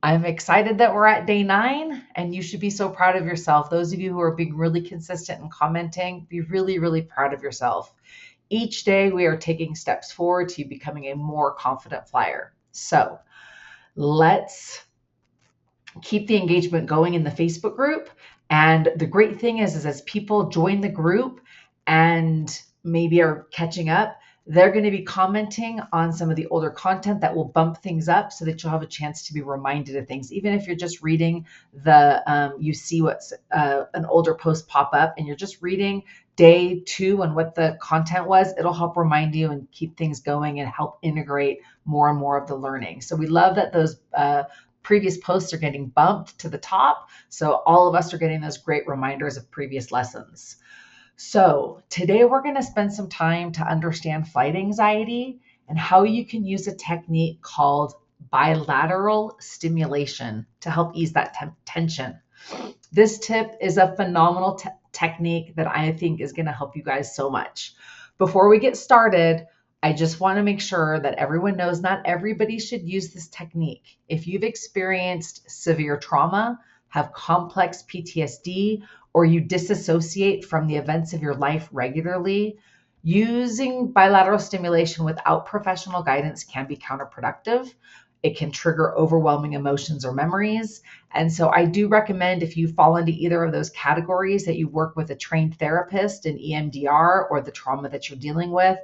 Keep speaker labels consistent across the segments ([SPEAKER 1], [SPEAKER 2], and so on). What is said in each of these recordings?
[SPEAKER 1] I'm excited that we're at day 9, and you should be so proud of yourself. Those of you who are being really consistent and commenting, be really, really proud of yourself. Each day, we are taking steps forward to becoming a more confident flyer. So let's keep the engagement going in the Facebook group. And the great thing is as people join the group and maybe are catching up, they're going to be commenting on some of the older content that will bump things up so that you'll have a chance to be reminded of things. Even if you're just reading you see what's an older post pop up and you're just reading day 2 and what the content was, it'll help remind you and keep things going and help integrate more and more of the learning. So we love that those previous posts are getting bumped to the top. So all of us are getting those great reminders of previous lessons. So today we're going to spend some time to understand flight anxiety and how you can use a technique called bilateral stimulation to help ease that tension. This tip is a phenomenal technique that I think is going to help you guys so much. Before we get started, I just want to make sure that everyone knows not everybody should use this technique. If you've experienced severe trauma, have complex PTSD, or you disassociate from the events of your life regularly, using bilateral stimulation without professional guidance can be counterproductive. It can trigger overwhelming emotions or memories. And so I do recommend, if you fall into either of those categories, that you work with a trained therapist in EMDR or the trauma that you're dealing with,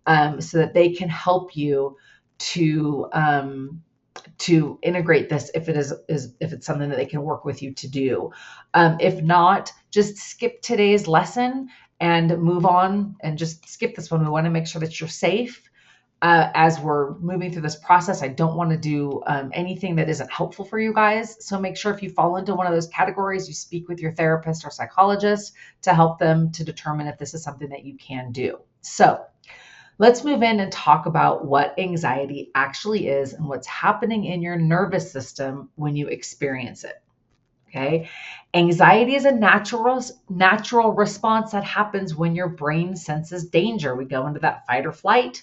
[SPEAKER 1] so that they can help you to integrate this if it's something that they can work with you to do. If not, just skip today's lesson and move on and just skip this one. We want to make sure that you're safe. As we're moving through this process, I don't want to do anything that isn't helpful for you guys. So make sure if you fall into one of those categories, you speak with your therapist or psychologist to help them to determine if this is something that you can do. So let's move in and talk about what anxiety actually is and what's happening in your nervous system when you experience it. Okay. Anxiety is a natural response that happens when your brain senses danger. We go into that fight or flight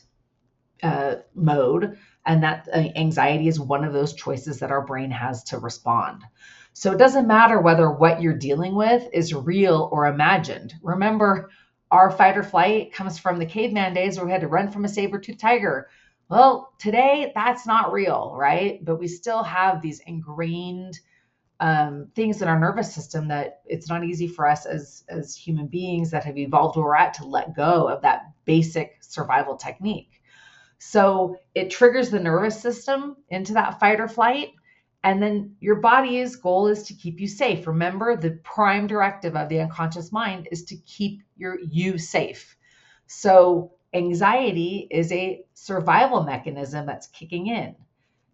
[SPEAKER 1] mode, and that anxiety is one of those choices that our brain has to respond. So it doesn't matter whether what you're dealing with is real or imagined. Remember, our fight or flight comes from the caveman days where we had to run from a saber-toothed tiger. Well, today that's not real, right? But we still have these ingrained things in our nervous system that it's not easy for us as human beings that have evolved where we're at to let go of that basic survival technique. So it triggers the nervous system into that fight or flight. And then your body's goal is to keep you safe. Remember, the prime directive of the unconscious mind is to keep you safe. So anxiety is a survival mechanism that's kicking in.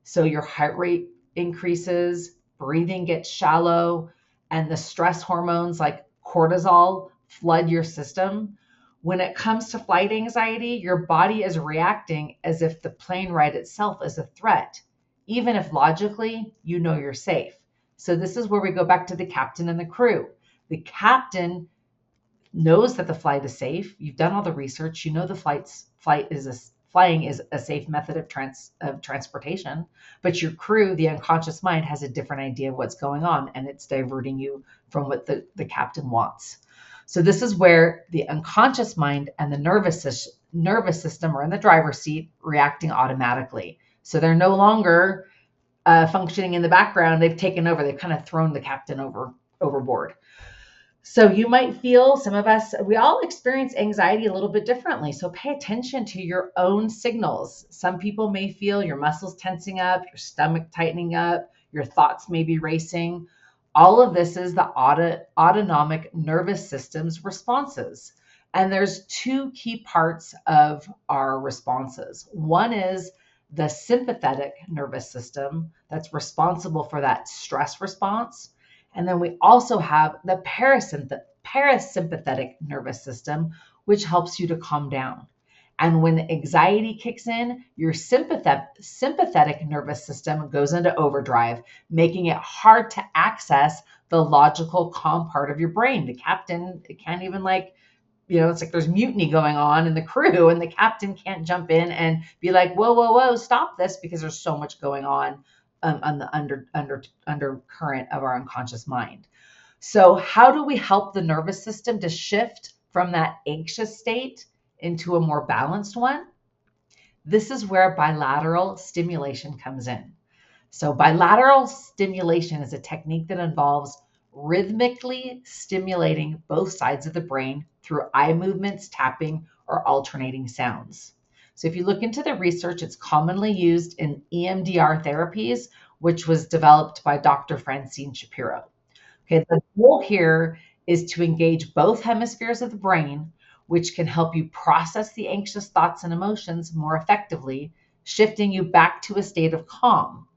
[SPEAKER 1] So your heart rate increases, breathing gets shallow, and the stress hormones like cortisol flood your system. When it comes to flight anxiety, your body is reacting as if the plane ride itself is a threat, even if logically you know you're safe. So this is where we go back to the captain and the crew. The captain knows that the flight is safe. You've done all the research. You know the flying is a safe method of transportation, but your crew, the unconscious mind, has a different idea of what's going on, and it's diverting you from what the captain wants. So this is where the unconscious mind and the nervous system are in the driver's seat, reacting automatically. So they're no longer functioning in the background. They've taken over. They've kind of thrown the captain overboard. So you might feel, some of us, we all experience anxiety a little bit differently. So pay attention to your own signals. Some people may feel your muscles tensing up, your stomach tightening up, your thoughts may be racing. All of this is the autonomic nervous system's responses. And there's 2 key parts of our responses. One is the sympathetic nervous system that's responsible for that stress response. And then we also have the parasympathetic nervous system, which helps you to calm down. And when anxiety kicks in, your sympathetic nervous system goes into overdrive, making it hard to access the logical, calm part of your brain. The captain can't even it's like there's mutiny going on in the crew, and the captain can't jump in and be like, whoa, stop this, because there's so much going on on the undercurrent of our unconscious mind. So how do we help the nervous system to shift from that anxious state into a more balanced one? This is where bilateral stimulation comes in. So bilateral stimulation is a technique that involves rhythmically stimulating both sides of the brain through eye movements, tapping, or alternating sounds. So if you look into the research, it's commonly used in EMDR therapies, which was developed by Dr. Francine Shapiro. Okay, the goal here is to engage both hemispheres of the brain, which can help you process the anxious thoughts and emotions more effectively, shifting you back to a state of calm.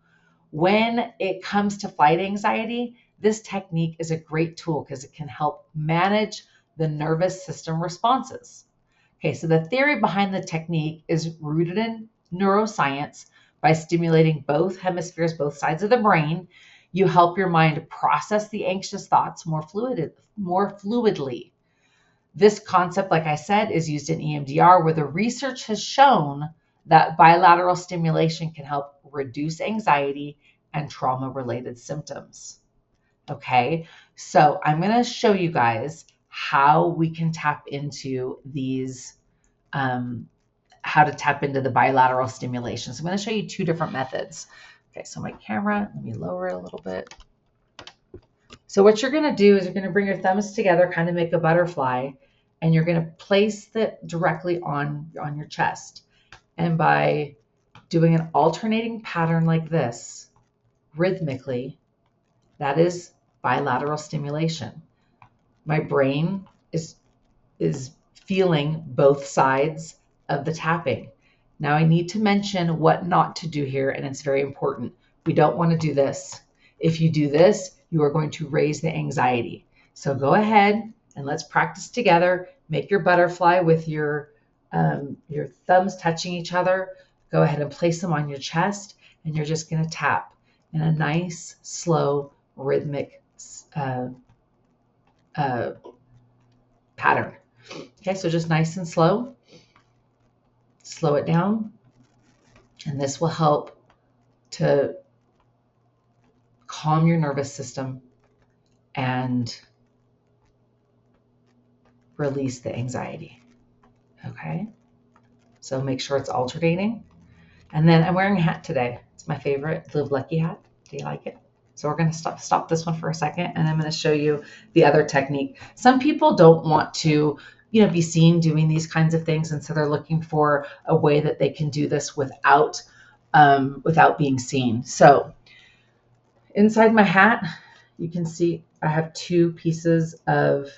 [SPEAKER 1] When it comes to flight anxiety, this technique is a great tool because it can help manage the nervous system responses. Okay, so the theory behind the technique is rooted in neuroscience. By stimulating both hemispheres, both sides of the brain, you help your mind process the anxious thoughts more fluidly. This concept, like I said, is used in EMDR, where the research has shown that bilateral stimulation can help reduce anxiety and trauma-related symptoms. Okay, so I'm going to show you guys how we can tap into these, how to tap into the bilateral stimulation. So I'm going to show you two different methods. Okay, so my camera, let me lower it a little bit. So what you're going to do is you're going to bring your thumbs together, kind of make a butterfly, and you're going to place it directly on your chest. And by doing an alternating pattern like this, rhythmically, that is bilateral stimulation. My brain is feeling both sides of the tapping. Now I need to mention what not to do here, and it's very important. We don't want to do this. If you do this, you are going to raise the anxiety. So go ahead and let's practice together. Make your butterfly with your thumbs touching each other. Go ahead and place them on your chest, and you're just going to tap in a nice, slow, rhythmic pattern. Okay, so just nice and slow. Slow it down, and this will help to calm your nervous system and release the anxiety. Okay, so make sure it's alternating. And then I'm wearing a hat today. It's my favorite Live Lucky hat. Do you like it? So we're going to stop this one for a second, and I'm going to show you the other technique. Some people don't want to, be seen doing these kinds of things, and so they're looking for a way that they can do this without being seen. So inside my hat, you can see I have two pieces of.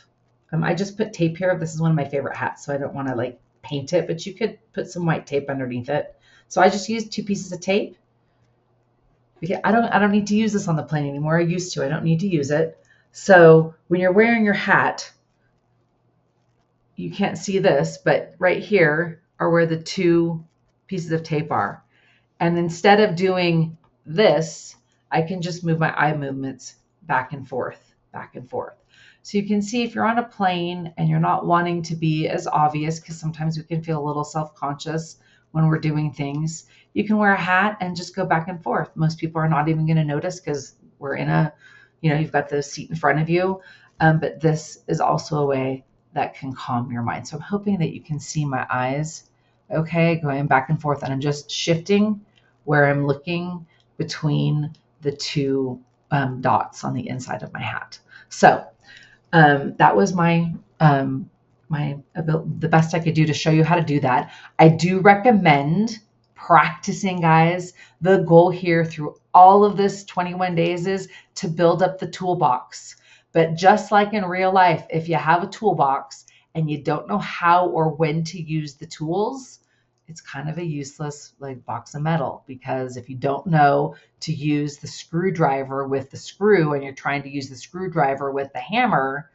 [SPEAKER 1] I just put tape here. This is one of my favorite hats, so I don't want to paint it, but you could put some white tape underneath it. So I just used two pieces of tape. Because I don't need to use this on the plane anymore. I used to. I don't need to use it. So when you're wearing your hat, you can't see this, but right here are where the two pieces of tape are. And instead of doing this, I can just move my eye movements back and forth, back and forth. So you can see if you're on a plane and you're not wanting to be as obvious, because sometimes we can feel a little self-conscious when we're doing things, you can wear a hat and just go back and forth. Most people are not even going to notice because we're in a, you've got the seat in front of you. But this is also a way that can calm your mind. So I'm hoping that you can see my eyes, okay, going back and forth. And I'm just shifting where I'm looking between the two dots on the inside of my hat. So that was the best I could do to show you how to do that. I do recommend practicing, guys. The goal here through all of this 21 days is to build up the toolbox. But just like in real life, if you have a toolbox and you don't know how or when to use the tools, it's kind of a useless box of metal, because if you don't know to use the screwdriver with the screw and you're trying to use the screwdriver with the hammer,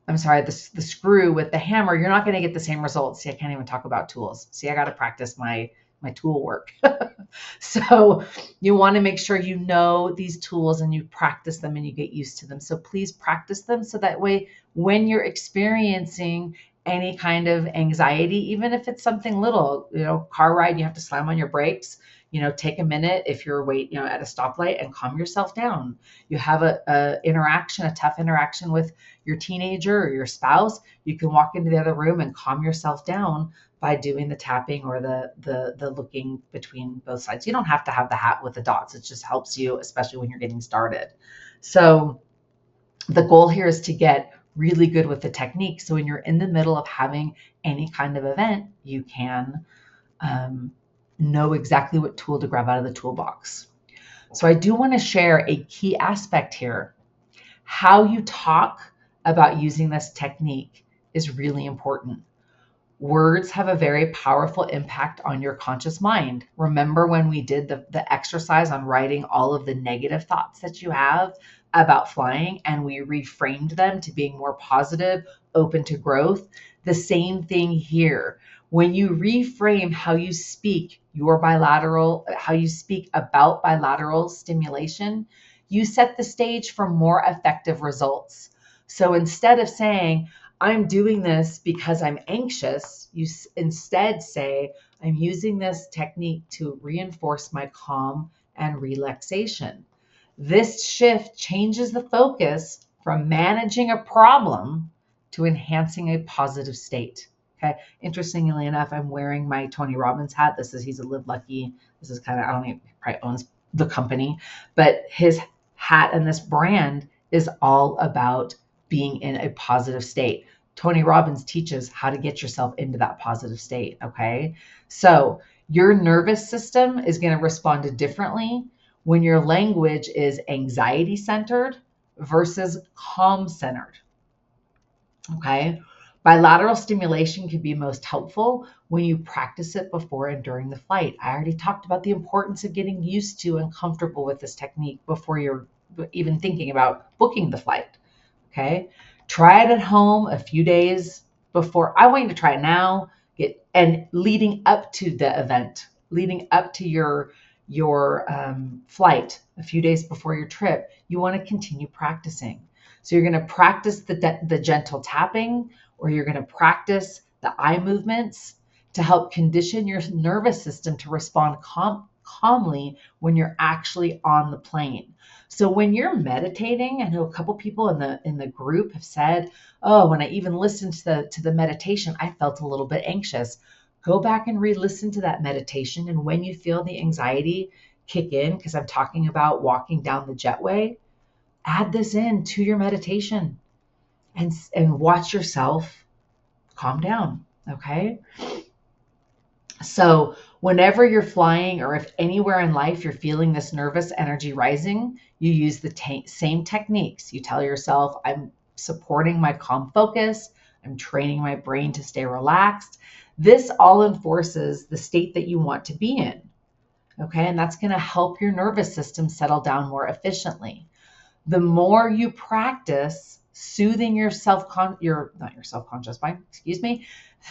[SPEAKER 1] the screw with the hammer, you're not going to get the same results. See, I can't even talk about tools. See, I got to practice my tool work. So you want to make sure you know these tools and you practice them and you get used to them. So please practice them, so that way when you're experiencing any kind of anxiety, even if it's something little, car ride, you have to slam on your brakes, take a minute if you're at a stoplight and calm yourself down. You have a tough interaction with your teenager or your spouse. You can walk into the other room and calm yourself down by doing the tapping or the looking between both sides. You don't have to have the hat with the dots. It just helps you, especially when you're getting started. So the goal here is to get really good with the technique. So when you're in the middle of having any kind of event, you can know exactly what tool to grab out of the toolbox. So I do want to share a key aspect here. How you talk about using this technique is really important. Words have a very powerful impact on your conscious mind. Remember when we did the exercise on writing all of the negative thoughts that you have about flying, and we reframed them to being more positive, open to growth? The same thing here. When you reframe how you speak how you speak about bilateral stimulation, you set the stage for more effective results. So instead of saying, I'm doing this because I'm anxious, you instead say, I'm using this technique to reinforce my calm and relaxation. This shift changes the focus from managing a problem to enhancing a positive state. Okay. Interestingly enough, I'm wearing my Tony Robbins hat. He's a Live Lucky. This is kind of, I don't think he probably owns the company, but his hat and this brand is all about being in a positive state. Tony Robbins teaches how to get yourself into that positive state. Okay. So your nervous system is going to respond differently when your language is anxiety centered versus calm centered. Okay. Bilateral stimulation can be most helpful when you practice it before and during the flight. I already talked about the importance of getting used to and comfortable with this technique before you're even thinking about booking the flight. Okay. Try it at home a few days before. I want you to try it now, and leading up to the event, leading up to your flight, a few days before your trip, you want to continue practicing. So you're going to practice the gentle tapping, or you're going to practice the eye movements to help condition your nervous system to respond calmly when you're actually on the plane. So when you're meditating, I know a couple people in the group have said, "Oh, when I even listened to the meditation, I felt a little bit anxious." Go back and re-listen to that meditation, and when you feel the anxiety kick in, because I'm talking about walking down the jetway, add this in to your meditation and watch yourself calm down. Okay. So whenever you're flying, or if anywhere in life you're feeling this nervous energy rising, you use the same techniques. You tell yourself, I'm supporting my calm focus. I'm training my brain to stay relaxed. This all enforces the state that you want to be in. Okay. And that's going to help your nervous system settle down more efficiently. The more you practice soothing your self-conscious mind,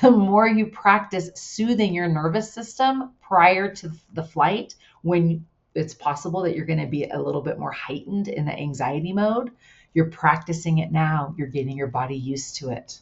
[SPEAKER 1] the more you practice soothing your nervous system prior to the flight, when it's possible that you're going to be a little bit more heightened in the anxiety mode, you're practicing it now. You're getting your body used to it.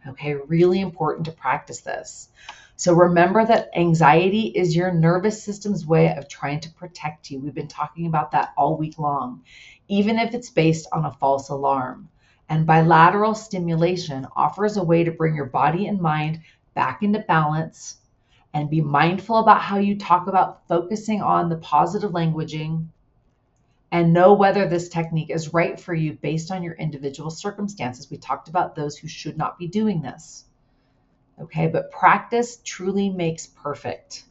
[SPEAKER 1] Okay, really important to practice this. So remember that anxiety is your nervous system's way of trying to protect you. We've been talking about that all week long, even if it's based on a false alarm. And bilateral stimulation offers a way to bring your body and mind back into balance, and be mindful about how you talk about focusing on the positive languaging, and know whether this technique is right for you based on your individual circumstances. We talked about those who should not be doing this. Okay, but practice truly makes perfect.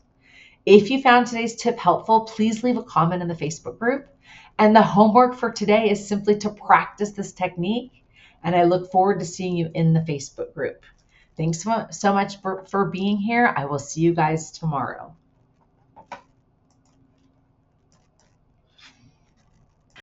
[SPEAKER 1] If you found today's tip helpful, please leave a comment in the Facebook group. And the homework for today is simply to practice this technique. And I look forward to seeing you in the Facebook group. Thanks so much for being here. I will see you guys tomorrow.